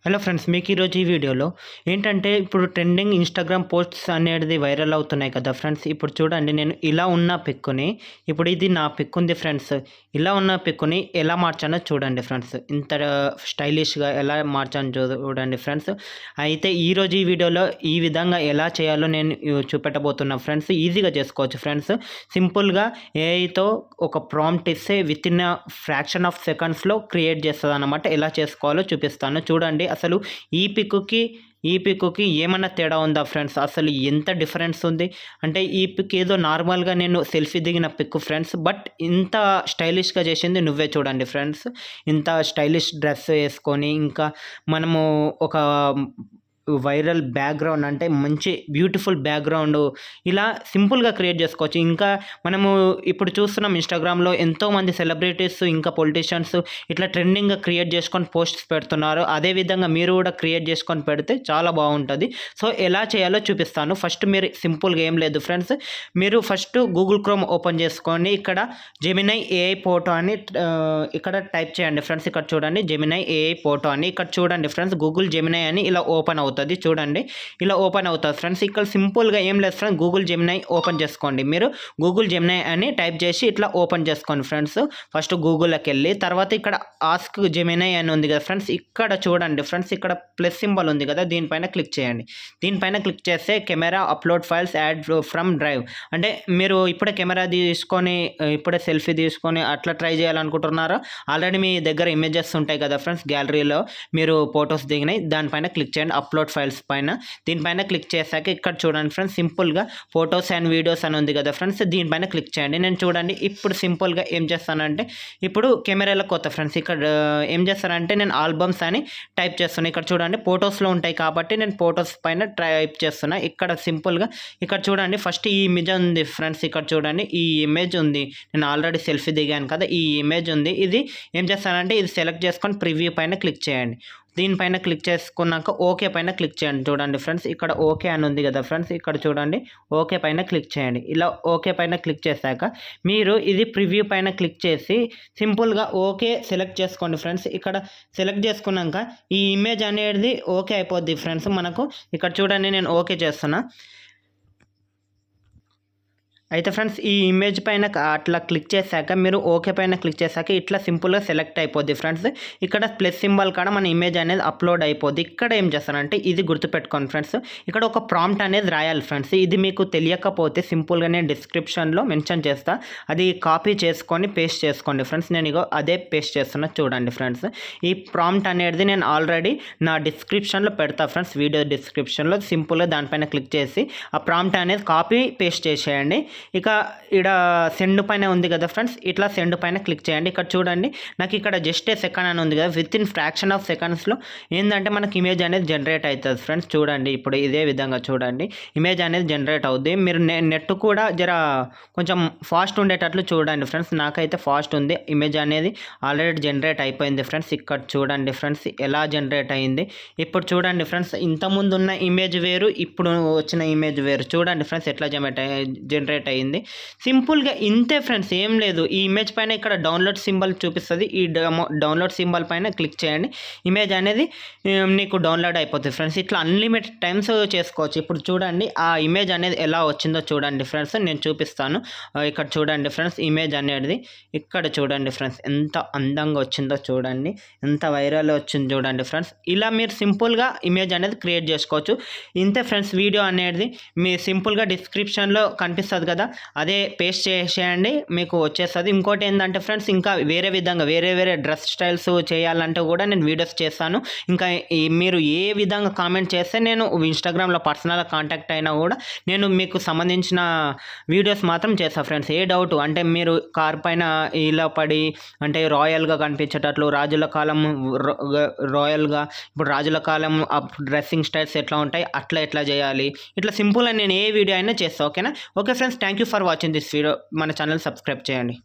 Hello friends, మీకు ఈరోజు ఈ వీడియోలో ఏంటంటే ఇప్పుడు ట్రెండింగ్ ఇన్స్టాగ్రామ్ పోస్ట్స్ అనేది వైరల్ అవుతున్నాయి కదా ఫ్రెండ్స్. ఇప్పుడు చూడండి, నేను ఇలా ఉన్న పిక్కుని, ఇప్పుడు ఇది నా పిక్ ఉంది ఫ్రెండ్స్. ఇలా ఉన్న పిక్కుని ఎలా మార్చానో చూడండి ఫ్రెండ్స్. ఇంత స్టైలిష్గా ఎలా మార్చాను చూడండి ఫ్రెండ్స్. అయితే ఈరోజు ఈ వీడియోలో ఈ విధంగా ఎలా చేయాలో నేను చూపెట్టబోతున్నా ఫ్రెండ్స్. ఈజీగా చేసుకోవచ్చు ఫ్రెండ్స్. సింపుల్గా ఏఐతో ఒక ప్రాంప్ట్ ఇస్తే విత్ ఇన్ ఫ్రాక్షన్ ఆఫ్ సెకండ్స్లో క్రియేట్ చేస్తుంది అన్నమాట. ఎలా చేసుకోవాలో చూపిస్తాను చూడండి. అసలు ఈ పిక్‌కి ఏమన్నా తేడా ఉందా ఫ్రెండ్స్? అసలు ఎంత డిఫరెన్స్ ఉంది. అంటే ఈ పిక్ ఏదో నార్మల్‌గా నేను సెల్ఫీ దిగిన పిక్ ఫ్రెండ్స్. బట్ ఇంత స్టైలిష్‌గా చేసింది నువ్వే చూడండి ఫ్రెండ్స్. ఇంత స్టైలిష్ డ్రెస్ ఏసుకొని, ఇంకా మనము ఒక వైరల్ బ్యాక్‌గ్రౌండ్, అంటే మంచి బ్యూటిఫుల్ బ్యాక్‌గ్రౌండ్ ఇలా సింపుల్‌గా క్రియేట్ చేసుకోవచ్చు. ఇంకా మనము ఇప్పుడు చూస్తున్నాం ఇన్‌స్టాగ్రామ్‌లో ఎంతోమంది సెలబ్రిటీస్, ఇంకా పొలిటీషియన్స్ ఇట్లా ట్రెండింగ్‌గా క్రియేట్ చేసుకొని పోస్ట్స్ పెడుతున్నారు. అదేవిధంగా మీరు కూడా క్రియేట్ చేసుకొని పెడితే చాలా బాగుంటుంది. సో ఎలా చేయాలో చూపిస్తాను. ఫస్ట్ మీరు సింపుల్‌గా ఏం లేదు ఫ్రెండ్స్. మీరు ఫస్ట్ గూగుల్ క్రోమ్ ఓపెన్ చేసుకొని ఇక్కడ జెమినై ఏఐ ఫోటో అని ఇక్కడ టైప్ చేయండి ఫ్రెండ్స్. ఇక్కడ చూడండి, జెమినై ఏఐ ఫోటో అని ఇక్కడ చూడండి ఫ్రెండ్స్. గూగుల్ జెమినై అని ఇలా ఓపెన్ అవుతుంది చూడండి. ఇలా ఓపెన్ అవుతుంది ఫ్రెండ్స్. ఇక్కడ సింపుల్గా ఏం లేదు ఫ్రెండ్స్, గూగుల్ జెమినై ఓపెన్ చేసుకోండి. మీరు గూగుల్ జెమినై అని టైప్ చేసి ఇట్లా ఓపెన్ చేసుకోండి ఫ్రెండ్స్. ఫస్ట్ గూగుల్లోకి వెళ్ళి తర్వాత ఇక్కడ ఆస్క్ జెమినై అని ఉంది కదా ఫ్రెండ్స్. ఇక్కడ చూడండి ఫ్రెండ్స్, ఇక్కడ ప్లస్ సింబల్ ఉంది కదా, దీనిపైన క్లిక్ చేయండి. దీనిపైన క్లిక్ చేస్తే camera upload files add from drive, అంటే మీరు ఇప్పుడే కెమెరా తీసుకొని ఇప్పుడే సెల్ఫీ తీసుకొని అట్లా ట్రై చేయాలనుకుంటున్నారా? ఆల్రెడీ మీ దగ్గర ఇమేజెస్ ఉంటాయి కదా ఫ్రెండ్స్, గ్యాలరీలో మీరు ఫొటోస్ దిగినాయి. దానిపైన క్లిక్ చేయండి, అప్లోడ్ ఫైల్స్ పైన. దీనిపైన క్లిక్ చేశాక ఇక్కడ చూడండి ఫ్రెండ్స్, సింపుల్గా ఫొటోస్ అండ్ వీడియోస్ అని ఉంది కదా ఫ్రెండ్స్. దీనిపైన క్లిక్ చేయండి. నేను చూడండి ఇప్పుడు సింపుల్గా ఏం చేస్తానంటే, ఇప్పుడు కెమెరాలో కొత్త ఫ్రెండ్స్. ఇక్కడ ఏం చేస్తానంటే నేను ఆల్బమ్స్ అని టైప్ చేస్తున్నాను. ఇక్కడ చూడండి ఫొటోస్లో ఉంటాయి కాబట్టి నేను ఫొటోస్ పైన టైప్ చేస్తున్నా. ఇక్కడ సింపుల్గా ఇక్కడ చూడండి ఫస్ట్ ఈ ఇమేజ్ ఉంది ఫ్రెండ్స్. ఇక్కడ చూడండి ఈ ఇమేజ్ ఉంది, నేను ఆల్రెడీ సెల్ఫీ దిగాను కదా, ఈ ఇమేజ్ ఉంది. ఇది ఏం చేస్తానంటే ఇది సెలెక్ట్ చేసుకొని ప్రివ్యూ పైన క్లిక్ చేయండి. దీనిపైన క్లిక్ చేసుకున్నాక ఓకే పైన క్లిక్ చేయండి. చూడండి ఫ్రెండ్స్, ఇక్కడ ఓకే అని ఉంది కదా ఫ్రెండ్స్. ఇక్కడ చూడండి ఓకే పైన క్లిక్ చేయండి. ఇలా ఓకే పైన క్లిక్ చేశాక మీరు ఇది ప్రివ్యూ పైన క్లిక్ చేసి సింపుల్గా ఓకే సెలెక్ట్ చేసుకోండి ఫ్రెండ్స్. ఇక్కడ సెలెక్ట్ చేసుకున్నాక ఈ ఇమేజ్ అనేది ఓకే అయిపోద్ది ఫ్రెండ్స్ మనకు. ఇక్కడ చూడండి నేను ఓకే చేస్తున్నా. అయితే ఫ్రెండ్స్ ఈ ఇమేజ్ పైన అట్లా క్లిక్ చేశాక మీరు ఓకే పైన క్లిక్ చేశాక ఇట్లా సింపుల్గా సెలెక్ట్ అయిపోద్ది ఫ్రెండ్స్. ఇక్కడ ప్లస్ సింబల్ కాడ మన ఇమేజ్ అనేది అప్లోడ్ అయిపోద్ది. ఇక్కడ ఏం చేస్తారంటే ఇది గుర్తుపెట్టుకోండి ఫ్రెండ్స్, ఇక్కడ ఒక ప్రాంప్ట్ అనేది రాయాలి ఫ్రెండ్స్. ఇది మీకు తెలియకపోతే సింపుల్గా నేను డిస్క్రిప్షన్లో మెన్షన్ చేస్తా, అది కాపీ చేసుకొని పేస్ట్ చేసుకోండి ఫ్రెండ్స్. నేను ఇగో అదే పేస్ట్ చేస్తున్నా చూడండి ఫ్రెండ్స్. ఈ ప్రాంప్ట్ అనేది నేను ఆల్రెడీ నా డిస్క్రిప్షన్లో పెడతా ఫ్రెండ్స్, వీడియో డిస్క్రిప్షన్లో. సింపుల్గా దానిపైన క్లిక్ చేసి ఆ ప్రాంప్ట్ అనేది కాపీ పేస్ట్ చేసేయండి. ఇక ఇక్కడ సెండ్ పైన ఉంది కదా ఫ్రెండ్స్, ఇట్లా సెండ్ పైన క్లిక్ చేయండి. ఇక్కడ చూడండి నాకు ఇక్కడ జస్ట్ ఏ సెకండ్ అని ఉంది కదా, విత్ ఇన్ ఫ్రాక్షన్ ఆఫ్ సెకండ్స్లో ఏంటంటే మనకి ఇమేజ్ అనేది జనరేట్ అవుతుంది ఫ్రెండ్స్. చూడండి ఇప్పుడు ఇదే విధంగా చూడండి ఇమేజ్ అనేది జనరేట్ అవుద్ది. మీరు నెట్ కూడా జర కొంచెం ఫాస్ట్ ఉండేటట్లు చూడండి ఫ్రెండ్స్. నాకైతే ఫాస్ట్ ఉంది, ఇమేజ్ అనేది ఆల్రెడీ జనరేట్ అయిపోయింది ఫ్రెండ్స్. ఇక్కడ చూడండి ఫ్రెండ్స్ ఎలా జనరేట్ అయింది. ఇప్పుడు చూడండి ఫ్రెండ్స్, ఇంతకుముందు ఉన్న ఇమేజ్ వేరు, ఇప్పుడు వచ్చిన ఇమేజ్ వేరు. చూడండి ఫ్రెండ్స్ ఎట్లా జనరేట్ అయింది. సింపుల్గా ఇంతే ఫ్రెండ్స్, ఏం లేదు. ఈ ఇమేజ్ పైన ఇక్కడ డౌన్లోడ్ సింబల్ చూపిస్తుంది, ఈ డౌన్లోడ్ సింబల్ పైన క్లిక్ చేయండి. ఇమేజ్ అనేది నీకు డౌన్లోడ్ అయిపోతుంది ఫ్రెండ్స్. ఇట్లా అన్లిమిటెడ్ టైమ్స్ చేసుకోవచ్చు. ఇప్పుడు చూడండి ఆ ఇమేజ్ అనేది ఎలా వచ్చిందో చూడండి ఫ్రెండ్స్, నేను చూపిస్తాను. ఇక్కడ చూడండి ఫ్రెండ్స్, ఇమేజ్ అనేది ఇక్కడ చూడండి ఫ్రెండ్స్ ఎంత అందంగా వచ్చిందో చూడండి, ఎంత వైరల్ వచ్చింది చూడండి ఫ్రెండ్స్. ఇలా మీరు సింపుల్గా ఇమేజ్ అనేది క్రియేట్ చేసుకోవచ్చు. ఇంతే ఫ్రెండ్స్, వీడియో అనేది మీ సింపుల్గా డిస్క్రిప్షన్లో కనిపిస్తుంది కదా, అదే పేస్ట్ చేసేయండి, మీకు వచ్చేస్తుంది. ఇంకోటి ఏంటంటే ఫ్రెండ్స్, ఇంకా వేరే విధంగా వేరే డ్రెస్ స్టైల్స్ చేయాలంటే కూడా నేను వీడియోస్ చేస్తాను. ఇంకా మీరు ఏ విధంగా కామెంట్ చేస్తే నేను ఇన్స్టాగ్రామ్లో పర్సనల్గా కాంటాక్ట్ అయినా కూడా నేను మీకు సంబంధించిన వీడియోస్ మాత్రం చేస్తాను ఫ్రెండ్స్. ఏ డౌట్ అంటే మీరు కార్ పైన ఇలా పడి అంటే రాయల్గా కనిపించేటట్లు, రాజుల కాలం రాయల్గా, ఇప్పుడు రాజుల కాలం డ్రెస్సింగ్ స్టైల్స్ ఎట్లా ఉంటాయి అట్లా ఎట్లా చేయాలి, ఇట్లా సింపుల్గా నేను ఏ వీడియో అయినా చేస్తాను. ఓకేనా? Okay friends, thank you for watching this video. మన ఛానల్ సబ్స్క్రైబ్ చేయండి.